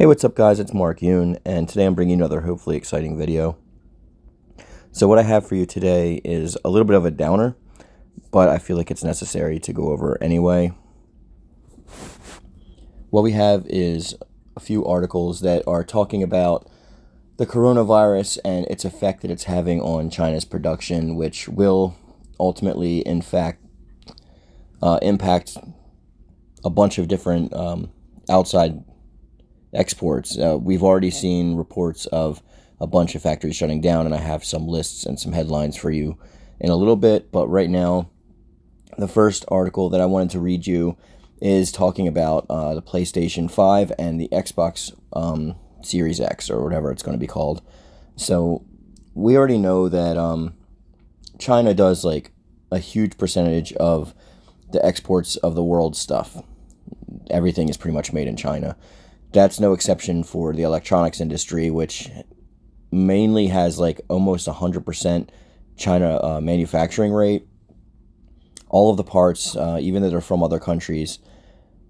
Hey, what's up guys, it's Mark Yoon, and today I'm bringing you another hopefully exciting video. So what I have for you today is a little bit of a downer, but I feel like it's necessary to go over anyway. What we have is a few articles that are talking about the coronavirus and its effect that it's having on China's production, which will ultimately, in fact, impact a bunch of different outside exports. We've already seen reports of a bunch of factories shutting down, and I have some lists and some headlines for you in a little bit. But right now, the first article that I wanted to read you is talking about the PlayStation 5 and the Xbox Series X, or whatever it's going to be called. So we already know that China does like a huge percentage of the exports of the world's stuff. Everything is pretty much made in China. That's no exception for the electronics industry, which mainly has like almost 100% China manufacturing rate. All of the parts, even though they're from other countries,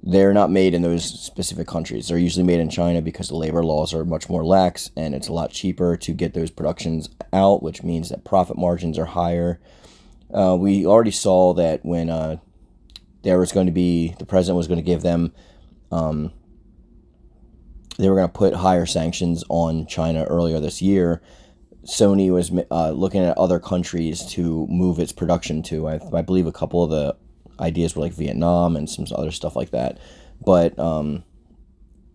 they're not made in those specific countries. They're usually made in China because the labor laws are much more lax, and it's a lot cheaper to get those productions out, which means that profit margins are higher. We already saw that when the president was going to give them they were going to put higher sanctions on China earlier this year. Sony was looking at other countries to move its production to. I believe a couple of the ideas were like Vietnam and some other stuff like that. But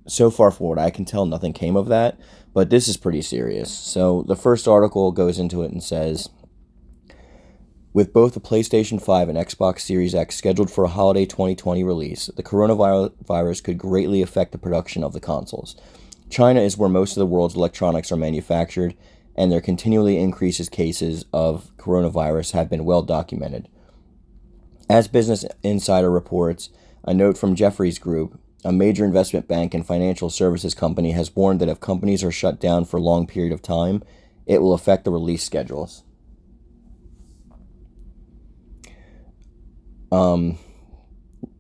so far forward, I can tell nothing came of that. But this is pretty serious. So the first article goes into it and says, with both the PlayStation 5 and Xbox Series X scheduled for a holiday 2020 release, the coronavirus could greatly affect the production of the consoles. China is where most of the world's electronics are manufactured, and their continually increases cases of coronavirus have been well documented. As Business Insider reports, a note from Jefferies Group, a major investment bank and financial services company, has warned that if companies are shut down for a long period of time, it will affect the release schedules.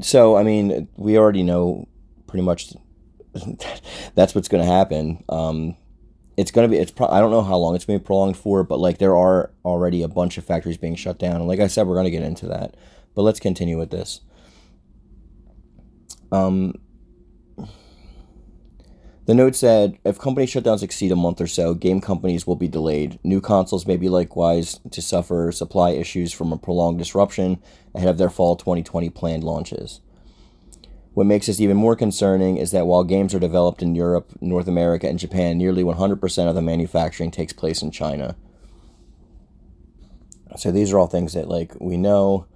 So, I mean, we already know pretty much that's what's going to happen. I don't know how long it's going to be prolonged for, but like there are already a bunch of factories being shut down. And like I said, we're going to get into that, but let's continue with this. The note said, if company shutdowns exceed a month or so, game companies will be delayed. New consoles may be likewise to suffer supply issues from a prolonged disruption ahead of their fall 2020 planned launches. What makes this even more concerning is that while games are developed in Europe, North America, and Japan, nearly 100% of the manufacturing takes place in China. So these are all things that like we know.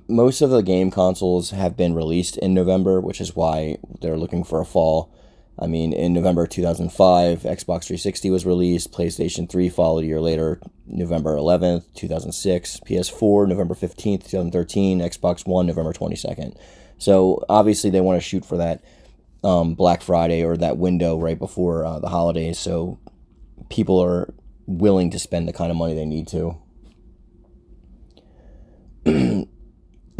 Most of the game consoles have been released in November, which is why they're looking for a fall. I mean, in November 2005, Xbox 360 was released, PlayStation 3 followed a year later, November 11th, 2006, PS4, November 15th, 2013, Xbox One, November 22nd. So, obviously, they want to shoot for that Black Friday or that window right before the holidays, so people are willing to spend the kind of money they need to.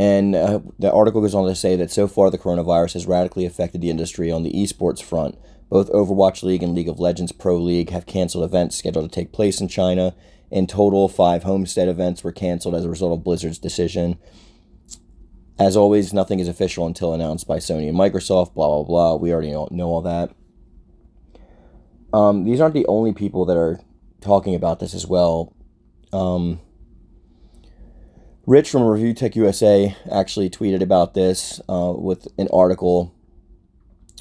And the article goes on to say that so far the coronavirus has radically affected the industry on the esports front. Both Overwatch League and League of Legends Pro League have canceled events scheduled to take place in China. In total, 5 Homestead events were canceled as a result of Blizzard's decision. As always, nothing is official until announced by Sony and Microsoft, blah, blah, blah. We already know all that. These aren't the only people that are talking about this as well. Rich from Review Tech USA actually tweeted about this with an article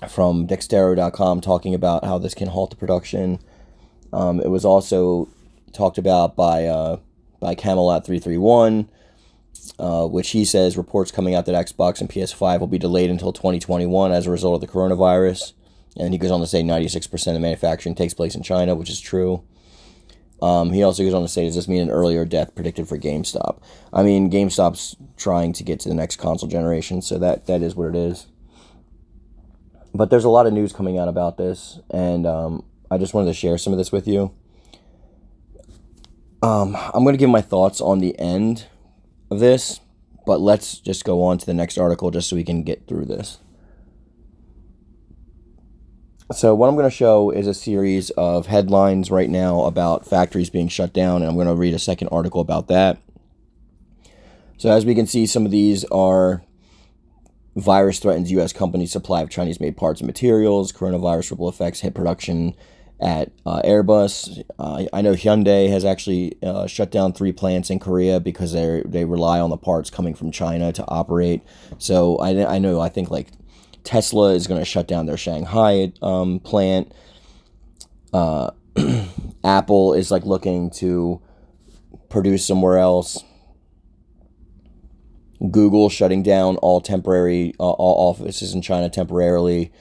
from Dextero.com talking about how this can halt the production. It was also talked about by Camelot331, which he says reports coming out that Xbox and PS5 will be delayed until 2021 as a result of the coronavirus. And he goes on to say 96% of manufacturing takes place in China, which is true. He also goes on to say, does this mean an earlier death predicted for GameStop? I mean, GameStop's trying to get to the next console generation, so that is what it is. But there's a lot of news coming out about this, and I just wanted to share some of this with you. I'm going to give my thoughts on the end of this, but let's just go on to the next article just so we can get through this. So what I'm going to show is a series of headlines right now about factories being shut down, and I'm going to read a second article about that. So as we can see, some of these are: virus threatens U.S. companies' supply of Chinese-made parts and materials. Coronavirus ripple effects hit production at Airbus. I know Hyundai has actually shut down 3 plants in Korea because they rely on the parts coming from China to operate. So I think like Tesla is going to shut down their Shanghai plant. Apple is like looking to produce somewhere else. Google shutting down all offices in China temporarily.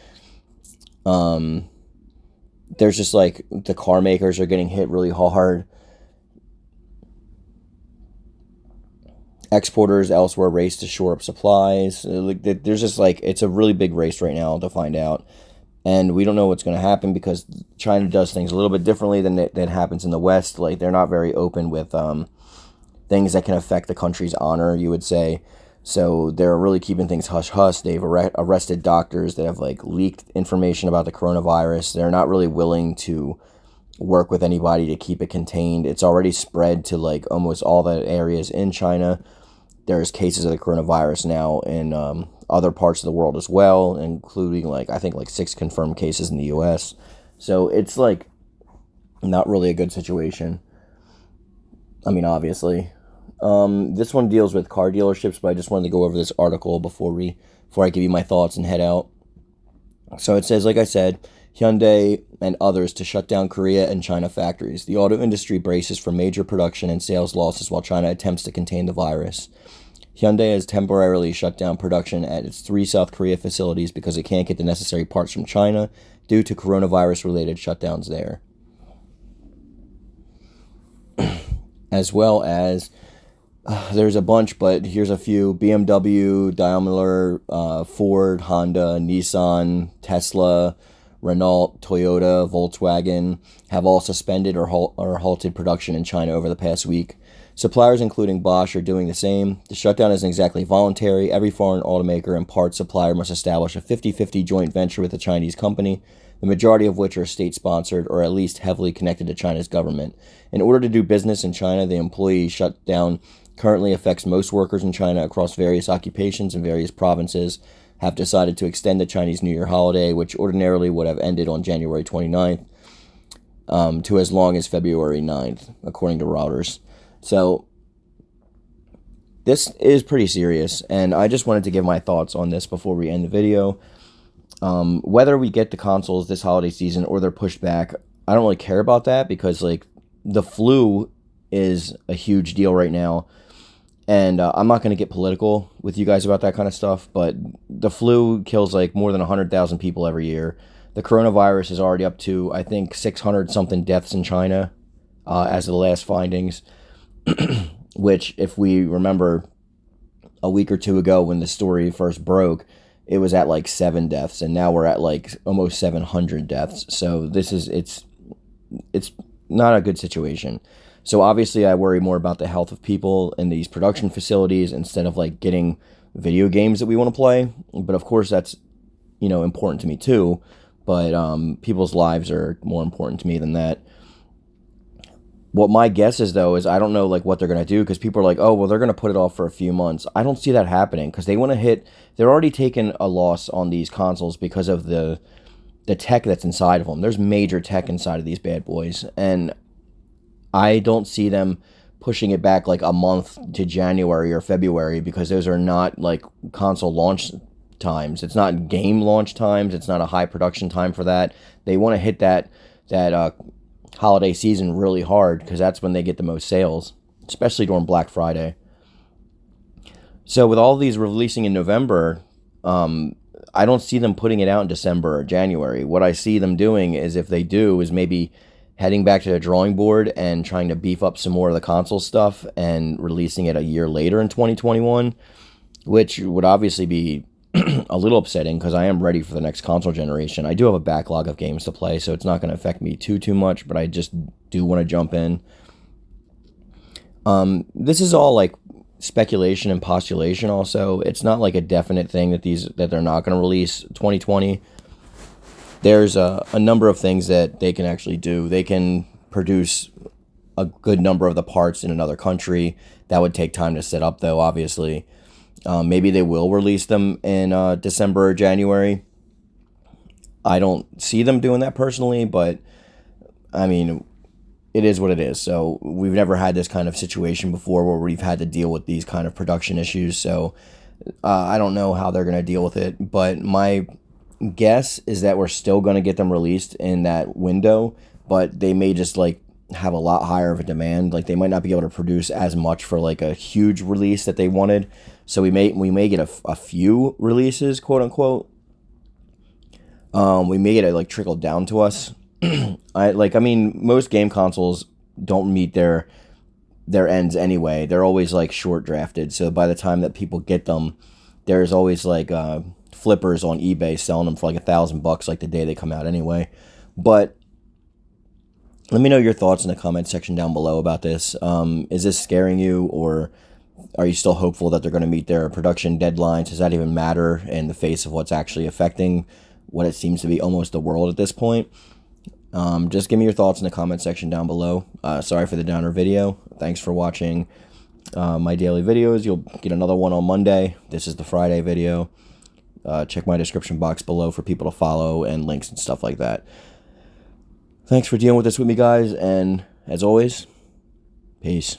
There's just like the car makers are getting hit really hard. Exporters elsewhere race to shore up supplies. There's just like, it's a really big race right now to find out. And we don't know what's going to happen because China does things a little bit differently than happens in the West. Like, they're not very open with things that can affect the country's honor, you would say. So they're really keeping things hush-hush. They've arrested doctors that have like leaked information about the coronavirus. They're not really willing to work with anybody to keep it contained. It's already spread to like almost all the areas in China. There's cases of the coronavirus now in other parts of the world as well, including like I think like 6 confirmed cases in the U.S. So it's like not really a good situation. I mean, obviously. This one deals with car dealerships, but I just wanted to go over this article before I give you my thoughts and head out. So it says, like I said, Hyundai and others to shut down Korea and China factories. The auto industry braces for major production and sales losses while China attempts to contain the virus. Hyundai has temporarily shut down production at its 3 South Korea facilities because it can't get the necessary parts from China due to coronavirus-related shutdowns there. As well as there's a bunch, but here's a few. BMW, Daimler, Ford, Honda, Nissan, Tesla, Renault, Toyota, Volkswagen have all suspended or halted production in China over the past week. Suppliers, including Bosch, are doing the same. The shutdown isn't exactly voluntary. Every foreign automaker and parts supplier must establish a 50-50 joint venture with a Chinese company, the majority of which are state-sponsored or at least heavily connected to China's government. In order to do business in China, the employee shutdown currently affects most workers in China across various occupations and various provinces have decided to extend the Chinese New Year holiday, which ordinarily would have ended on January 29th, to as long as February 9th, according to Reuters. So this is pretty serious, and I just wanted to give my thoughts on this before we end the video. Whether we get the consoles this holiday season or they're pushed back, I don't really care about that because like the flu is a huge deal right now. And I'm not going to get political with you guys about that kind of stuff, but the flu kills like more than 100,000 people every year. The coronavirus is already up to, I think, 600-something deaths in China as of the last findings, which, if we remember a week or two ago when the story first broke, it was at like 7 deaths, and now we're at like almost 700 deaths. So it's not a good situation. So obviously I worry more about the health of people in these production facilities instead of like getting video games that we want to play. But of course that's, important to me too. But people's lives are more important to me than that. What my guess is though is I don't know like what they're going to do because people are like, oh, well, they're going to put it off for a few months. I don't see that happening because they're already taking a loss on these consoles because of the tech that's inside of them. There's major tech inside of these bad boys. And I don't see them pushing it back like a month to January or February because those are not like console launch times. It's not game launch times. It's not a high production time for that. They want to hit that holiday season really hard because that's when they get the most sales, especially during Black Friday. So with all these releasing in November, I don't see them putting it out in December or January. What I see them doing is, if they do, is maybe heading back to the drawing board and trying to beef up some more of the console stuff and releasing it a year later in 2021, which would obviously be a little upsetting because I am ready for the next console generation. I do have a backlog of games to play, so it's not going to affect me too much, but I just do want to jump in. This is all like speculation and postulation also. It's not like a definite thing that they're not going to release 2020. there's a number of things that they can actually do. They can produce a good number of the parts in another country. That would take time to set up, though, obviously. Maybe they will release them in December or January. I don't see them doing that personally, but I mean, it is what it is. So we've never had this kind of situation before where we've had to deal with these kind of production issues. So I don't know how they're going to deal with it, but my guess is that we're still going to get them released in that window, but they may just like have a lot higher of a demand. Like they might not be able to produce as much for like a huge release that they wanted. So we may get a few releases, quote unquote. We may get it like trickled down to us. I mean, most game consoles don't meet their ends anyway. They're always like short drafted. So by the time that people get them, there's always like flippers on eBay selling them for like $1,000 like the day they come out anyway. But let me know your thoughts in the comment section down below about this. Is this scaring you, or are you still hopeful that they're going to meet their production deadlines? Does that even matter in the face of what's actually affecting what it seems to be almost the world at this point? Just give me your thoughts in the comment section down below. Sorry for the downer video. Thanks for watching my daily videos. You'll get another one on Monday. This is the Friday video. Check my description box below for people to follow and links and stuff like that. Thanks for dealing with this with me, guys, and as always, peace.